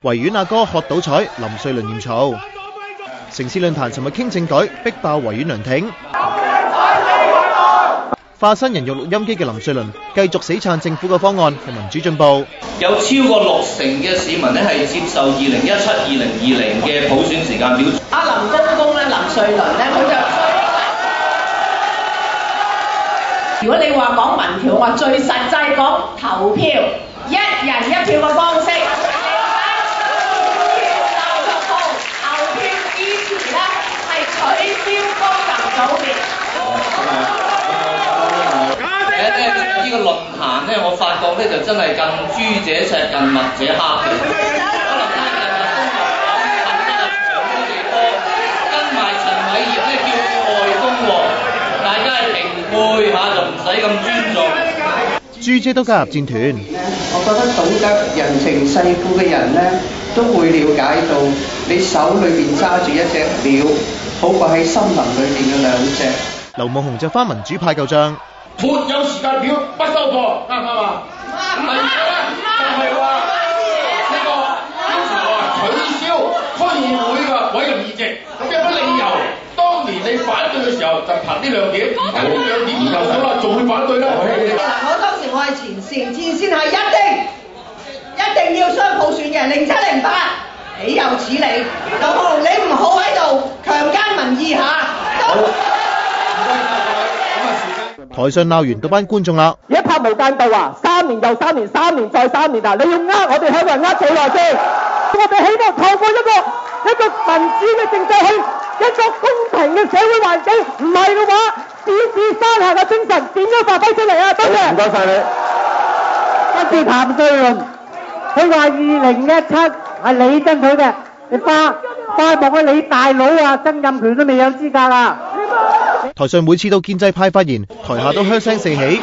維園阿哥喝倒彩，林瑞麟嚴嘈。城市論壇尋日傾政改，逼爆維園涼亭。化身人肉錄音機嘅林瑞麟繼續死撐政府嘅方案係民主進步。有超過60%嘅市民咧係接受2017-2020嘅普選時間表。阿林公公咧，林瑞麟咧，佢就如果你話講民調，我話最實際講投票，一人一票嘅方式。呢個論壇咧，我發覺咧就真係近朱者赤，近墨者黑嘅。可能咧跟埋陳偉業咧叫外公喎，大家係平輩嚇，就唔使咁尊重。朱姐都加入戰團。我覺得懂得人情世故嘅人咧，都會了解到你手裏邊揸住一隻鳥，好過喺森林裏邊嘅2隻。劉夢熊就翻民主派舊帳。沒有時間表，不收貨，啱唔啱啊？唔係就係話呢個要求取消區議會嘅委任議席，咁有乜理由？當年你反對嘅時候就憑呢2點，而家呢2點研究咗啦，仲會反對咧？我當時我係前線係一定要雙普選嘅0708，豈有此理！劉夢熊，你唔好喺度強姦民意嚇。台上鬧完到班觀眾啦，一拍無間道啊！3年又3年，3年再3年啊！你要我哋香港人幾耐先？我哋希望透過一個民主嘅政制去一個公平嘅社會環境，唔係嘅話，獅子山下嘅精神點樣發揮出嚟啊？多謝。唔該曬你。跟住譚瑞麟，佢話2017係你爭取嘅，你花木嘅你大佬啊，曾蔭權都未有資格啊！台上每次到建制派發言，台下都噓聲四起，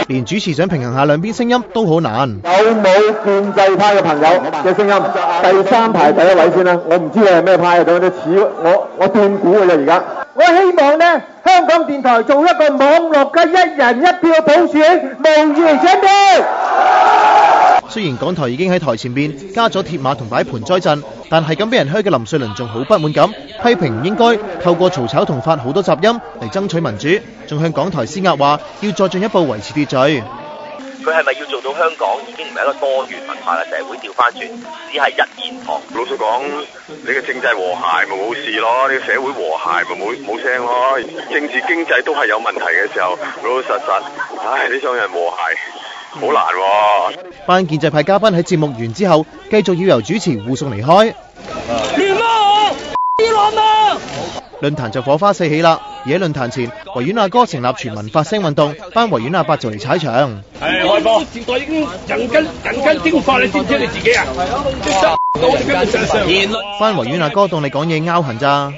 連主持想平衡下兩邊聲音都好難。有冇建制派嘅朋友嘅聲音？第3排第1位先啦，我唔知你係咩派啊，等我哋似我斷估嘅啫而家。我希望呢，香港電台做一個網絡嘅1人1票普選，無疑勝利。雖然港台已經喺台前邊加咗鐵馬同擺盤災陣，但係咁俾人噓嘅林瑞麟仲好不滿咁，批評唔應該透過嘈吵同發好多雜音嚟爭取民主，仲向港台施壓話要再進一步維持秩序。佢係咪要做到香港已經唔係一個多元文化嘅社會，調翻轉只係一言堂？老實講，你嘅政制和諧咪冇事咯，你嘅社會和諧咪冇聲咯。政治經濟都係有問題嘅時候，老老實實，唉，你想人和諧好難喎。班建制派嘉賓喺節目完之後，繼續要由主持護送離開。論壇就火花四起啦！而喺論壇前，維園阿哥成立全民發聲運動，班維園阿伯就嚟踩場。開波！時代已經人間蒸發，你知唔知你自己啊？班維園阿哥當你講嘢拗痕咋？